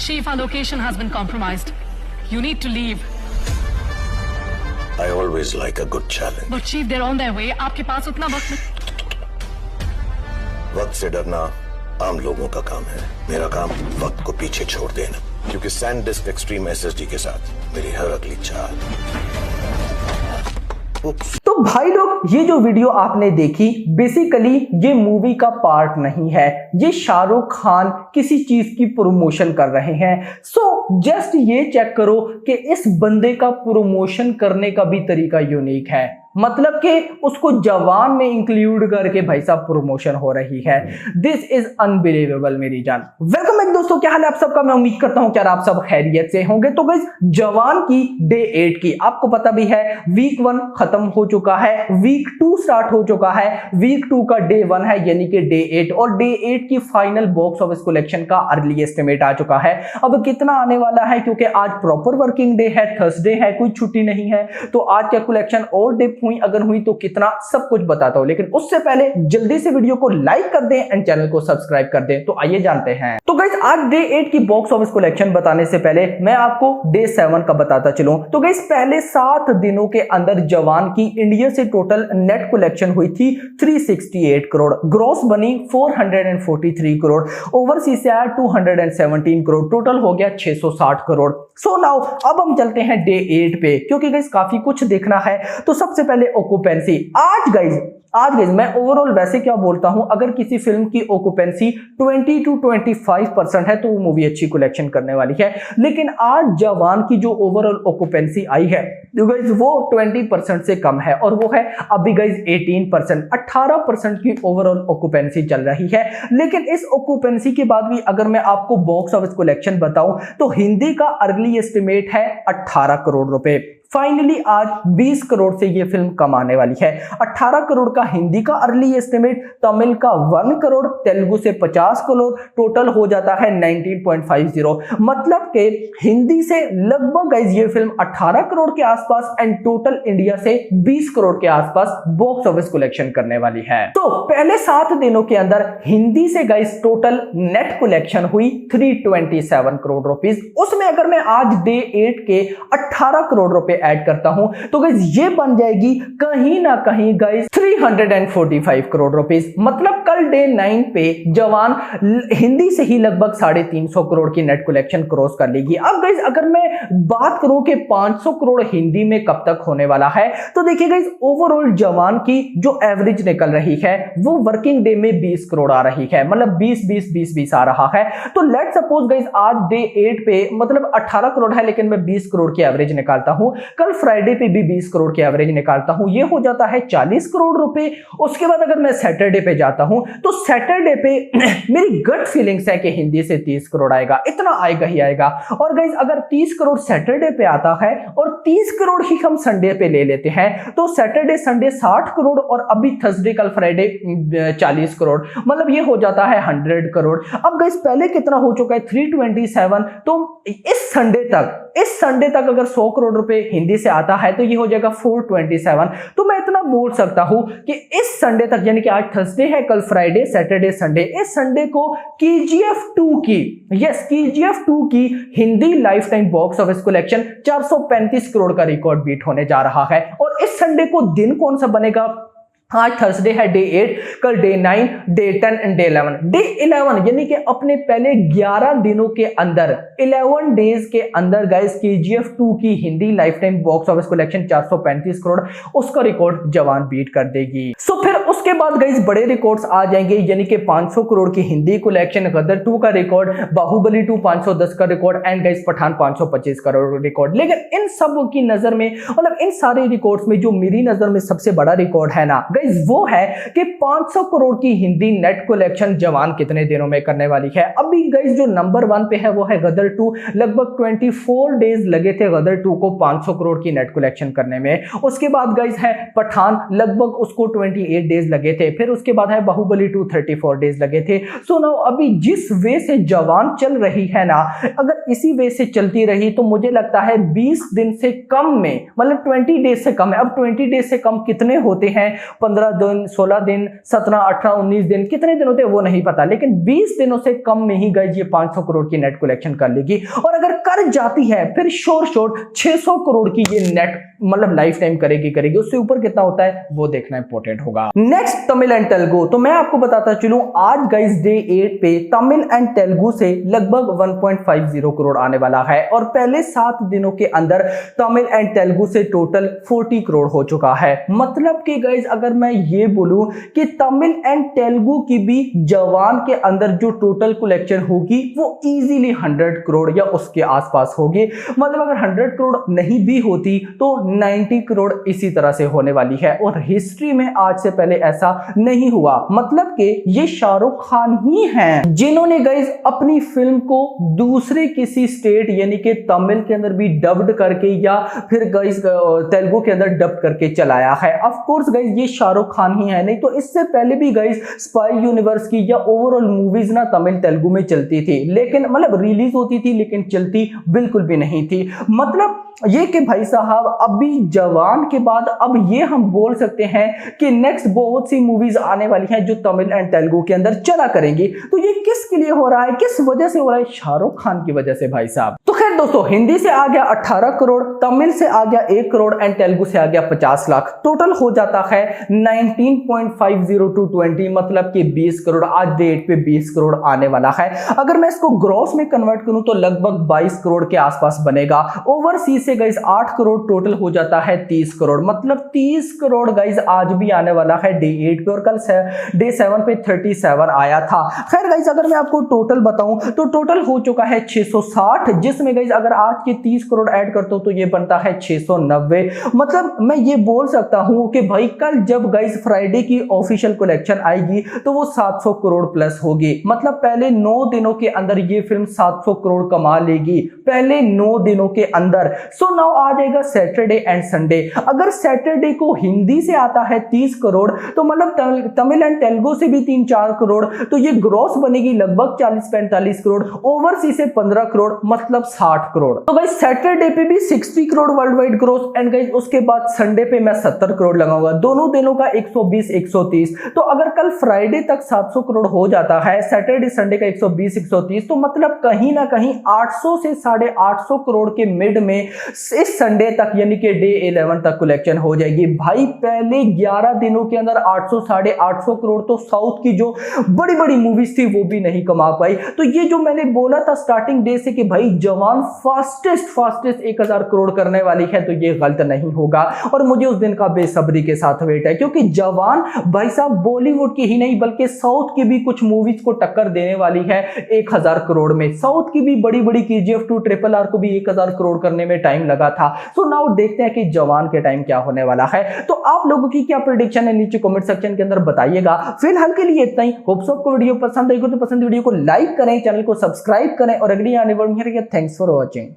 Chief, our location has been compromised. You need to leave. I always like a good challenge. But Chief, they're on their way. आपके पास उतना वक्त नहीं. वक्त से डरना आम लोगों का काम है. मेरा काम वक्त को पीछे छोड़ देना. क्योंकि SanDisk एक्सट्रीम SSD के साथ मेरी हर अगली चाल. तो भाई लोग, ये जो वीडियो आपने देखी बेसिकली ये मूवी का पार्ट नहीं है. ये शाहरुख खान किसी चीज की प्रमोशन कर रहे हैं. सो जस्ट ये चेक करो कि इस बंदे का प्रमोशन करने का भी तरीका यूनिक है. मतलब कि उसको जवान में इंक्लूड करके भाई साहब प्रमोशन हो रही है. दिस इज अनबिलीवेबल मेरी जान. वेलकम बैक दोस्तों, क्या हाल है आप सबका. मैं उम्मीद करता हूं कि आप सब खैरियत से होंगे. तो गाइस, जवान की डे 8 की आपको पता भी है वीक 1 खत्म हो चुका है, वीक 2 स्टार्ट हो चुका है. वीक 2 का डे 1 है यानी कि डे 8, और डे 8 की फाइनल बॉक्स ऑफिस कलेक्शन का अर्ली एस्टिमेट आ चुका है. अब कितना आने वाला है, क्योंकि आज प्रॉपर वर्किंग डे है, थर्सडे है, कोई छुट्टी नहीं है. तो आज क्या कलेक्शन और डे हुई, अगर हुई तो कितना, सब कुछ बताता हूं. लेकिन उससे पहले जल्दी से वीडियो को लाइक कर दें एंड चैनल को सब्सक्राइब कर दें. तो आइए जानते हैं. तो गाइस, आज डे 8 की बॉक्स ऑफिस कलेक्शन बताने से पहले मैं आपको डे 7 का बताता चलूं. तो गाइस, पहले 7 दिनों के अंदर जवान की इंडिया से टोटल नेट कलेक्शन हुई थी 368 करोड़, ग्रॉस बनी 443 करोड़, ओवरसीज से आया 217 करोड़, टोटल हो गया 660 करोड़. सो नाउ अब हम चलते हैं डे 8 पे, क्योंकि गाइस काफी कुछ देखना है. तो सबसे पहले ऑक्यूपेंसी. आज गाइस मैं ओवरऑल वैसे क्या बोलता हूं, अगर किसी फिल्म की ऑक्यूपेंसी 20 to 25% है तो वो मूवी अच्छी कलेक्शन करने वाली है. लेकिन आज जवान की जो ओवरऑल ऑक्यूपेंसी आई है तो गाइस वो 20% से कम है, और वो है अभी गाइस 18% की ओवरऑल ऑक्यूपेंसी चल रही है. लेकिन इस ऑक्यूपेंसी के बाद भी अगर मैं आपको बॉक्स ऑफिस कलेक्शन बताऊं तो हिंदी का अर्ली एस्टिमेट है 18 करोड़ रुपए. फाइनली आज 20 करोड़ से ये फिल्म कमाने वाली है. 18 करोड़ का हिंदी का अर्ली एस्टिमेट, तमिल का 1 करोड़, तेलुगु से 50 करोड़, टोटल हो जाता है 19.50. मतलब कि हिंदी से लगभग गाइस ये फिल्म 18 करोड़ के आसपास एंड टोटल इंडिया से 20 करोड़ के आसपास बॉक्स ऑफिस कलेक्शन करने वाली है. तो पहले 7 दिनों के अंदर हिंदी से गाइस टोटल नेट कलेक्शन हुई 327 करोड़ रुपीस. उसमें अगर मैं आज डे 8 के 18 करोड़ रुपए ऐड करता हूं तो गाइस ये बन जाएगी कहीं ना कहीं गाइस 345 करोड़ रुपीस. मतलब कल डे 9 पे जवान हिंदी से ही लगभग 350 करोड़ की नेट कलेक्शन क्रॉस कर लेगी. अब गाइस अगर मैं बात करूं कि 500 करोड़ हिंदी में कब तक होने वाला है, तो देखिए गाइस ओवरऑल जवान की जो एवरेज निकल रही है वो वर्किंग डे में 20 करोड़ आ रही है. मतलब 20 आ रहा है. तो लेट सपोज गाइस आज डे 8 पे मतलब 18 करोड़ है, लेकिन मैं 20 करोड़ की एवरेज निकालता हूं. कल फ्राइडे पे भी 20 करोड़ की एवरेज निकालता हूं, ये हो जाता है 40 करोड़ रुपए. उसके बाद अगर मैं सैटरडे पे जाता हूं तो सैटरडे पे मेरी गट फीलिंग्स है कि हिंदी से 30 करोड़ आएगा, इतना आएगा ही आएगा. और गाइस अगर 30 करोड़ सैटरडे पे आता है और 30 करोड़ ही हम संडे पे ले लेते हैं तो सैटरडे संडे 60 करोड़ और अभी थर्सडे कल फ्राइडे 40 करोड़, मतलब ये हो जाता है 100 करोड़. अब गाइस पहले कितना हो चुका है 327. तो इस संडे तक अगर 100 करोड़ रुपए हिंदी से आता है तो ये हो जाएगा 427. तो मैं इतना बोल सकता हूं कि इस संडे तक, यानी कि आज थर्सडे है, कल फ्राइडे, सैटरडे, संडे, इस संडे को KGF 2 की Hindi life time box office collection 435 crore का रिकॉर्ड बीट होने जा रहा है. और इस संडे को दिन कौन सा बनेगा, आज थर्सडे है डे 8, कल day 9, day 10 and day 11. Day 11 यानी कि अपने पहले 11 दिनों के अंदर 11 डेज के अंदर गाइस KGF 2 की Hindi life time box office collection 435 crore, उसका रिकॉर्ड जवान बीट कर देगी. सो फिर उसके बाद गाइस बड़े रिकॉर्ड्स आ जाएंगे, यानी कि 500 करोड़ की हिंदी कलेक्शन, गदर 2 का रिकॉर्ड, बाहुबली 2 510 का record and guys Pathaan 525 crore record. लेकिन इन सब की नजर में, मतलब इन सारे रिकॉर्ड्स में जो मेरी नजर में सबसे बड़ा रिकॉर्ड है ना वो है कि 500 करोड़ की हिंदी नेट कलेक्शन जवान कितने दिनों में करने वाली है. अभी गाइस जो नंबर 1 पे है वो है गदर 2. लगभग 24 डेज लगे थे गदर 2 को 500 करोड़ की नेट कलेक्शन करने में. उसके बाद गाइस है पठान, लगभग उसको 28 डेज लगे थे. फिर उसके बाद है बाहुबली 2 34 डेज लगे थे. सो नाउ अभी जिस वे से जवान चल रही है ना, अगर इसी वे से चलती रही तो मुझे लगता है 20 दिन से कम में, मतलब 20 डेज से कम है. अब 20 डेज से कम कितने होते हैं, 15 दिन, 16 दिन, 17, 18, 19 दिन, कितने दिन होते हैं वो नहीं पता, लेकिन 20 दिनों से कम में ही गाइस ये 500 करोड़ की नेट कलेक्शन कर लेगी। और अगर कर जाती है फिर शोर 600 करोड़ की ये नेट मतलब लाइफ टाइम करेगी। उससे ऊपर कितना होता है वो देखना इंपॉर्टेंट होगा। नेक्स्ट तमिल एंड तेलुगु, तो मैं आपको बताता चलूं आज गाइस डे 8 पे तमिल एंड तेलुगु से लगभग 1.50 करोड़ आने वाला है और पहले 7 दिनों के अंदर तमिल एंड तेलुगु से टोटल 40 करोड़ हो चुका है। मतलब कि गाइस अगर मैं ये बोलूं कि तमिल एंड तेलुगु की भी जवान के अंदर जो टोटल कलेक्शन होगी वो इजीली 100 करोड़ या उसके आसपास होगी। मतलब अगर 100 करोड़ नहीं भी होती तो 90 करोड़ इसी तरह से होने वाली है और हिस्ट्री में आज से पहले ऐसा नहीं हुआ। मतलब कि ये शाहरुख खान ही हैं जिन्होंने गाइस अपनी फिल्म को दूसरे किसी स्टेट यानी कि तमिल के अंदर भी डब्ड करके या फिर गाइस तेलुगु के अंदर डब्ड करके चलाया है। ऑफ कोर्स गाइस ये शाहरुख खान ही है, नहीं तो इससे पहले भी गाइस स्पाई यूनिवर्स की या ओवरऑल मूवीज ना तमिल तेलुगु में चलती थी, लेकिन मतलब रिलीज होती थी लेकिन चलती बिल्कुल भी नहीं थी। मतलब ये कि भाई साहब अभी जवान के बाद अब ये हम बोल सकते हैं कि नेक्स्ट बहुत सी मूवीज आने वाली हैं जो तमिल एंड तेलुगु के अंदर चला करेंगी। तो ये किसके लिए हो रहा है, किस वजह से हो रहा है? शाहरुख खान की वजह से भाई साहब। तो खैर दोस्तों, हिंदी से आ गया 18 करोड़, तमिल से आ गया 1 करोड़ एंड तेलुगु से आ गया 50 लाख। टोटल हो जाता है 19.50 मतलब कि 20 करोड़। आज डेट पे 20 करोड़ आने वाला है। अगर मैं इसको ग्रॉस में कन्वर्ट करूं तो लगभग 22 करोड़ के आसपास बनेगा। ओवरसीज से गाइस 8 करोड़, टोटल हो जाता है 30 करोड़। मतलब 30 करोड़ गाइस आज भी आने वाला है डे 8 पे और कल डे 7 पे 37 आया था। खैर गाइस अगर मैं आपको टोटल बताऊं तो टोटल हो चुका है 660, जिसमें गाइस अगर आज के 30 करोड़ ऐड करता हूं तो ये बनता है 690। मतलब मैं ये बोल सकता हूं कि भाई कल जब गाइस फ्राइडे की ऑफिशियल कलेक्शन आएगी तो वो 700 करोड़ प्लस होगी। मतलब पहले 9 दिनों के अंदर ये फिल्म 700 करोड़ कमा लेगी, पहले 9 दिनों के अंदर। सो नाउ आ जाएगा सैटरडे एंड संडे। अगर सैटरडे को हिंदी से आता है 30 करोड़ तो मतलब तमिल एंड तेलुगु से भी 3-4 करोड़, तो ये ग्रॉस बनेगी लगभग 40-45 करोड़। ओवरसीज से 15 करोड़ मतलब 60 करोड़। तो गाइस सैटरडे पे भी 60 crore world wide gross and guys उसके बाद संडे पे मैं 70 करोड़ लगाऊंगा। दोनों दिनों का 120-130। तो अगर कल फ्राइडे तक 700 करोड़ हो जाता है, सैटरडे संडे का 120-130, तो मतलब कहीं ना कहीं 800 से 850 करोड़ के मिड में इस संडे तक यानी कि डे 11 तक कलेक्शन हो जाएगी। भाई पहले 11 दिनों के अंदर 800-850 करोड़ तो साउथ की जो बड़ी बड़ी मूवीज थी वो भी नहीं कमा पाई। तो ये जो मैंने बोला था स्टार्टिंग डे से कि भाई जवान फास्टेस्ट 1000 करोड़ करने वाली है, तो ये गलत नहीं होगा और मुझे उस दिन का बेसब्री के साथ वेट है, क्योंकि जवान भाई साहब बॉलीवुड की ही नहीं बल्कि साउथ की भी कुछ मूवीज को टक्कर देने वाली है 1000 करोड़ में। साउथ की भी बड़ी बड़ी KGF 2 RRR को भी 1000 करोड़ करने में टाइम लगा था। सो नाउ देखते हैं कि जवान के टाइम क्या होने वाला है। तो आप लोगों की क्या प्रेडिक्शन है नीचे कमेंट सेक्शन के अंदर बताइएगा। फिलहाल के लिए इतना ही। होप सो आपको वीडियो पसंद आई हो तो पसंद वीडियो को लाइक करें, चैनल को सब्सक्राइब करें और अगली आने वाली थैंक्स फॉर वॉचिंग।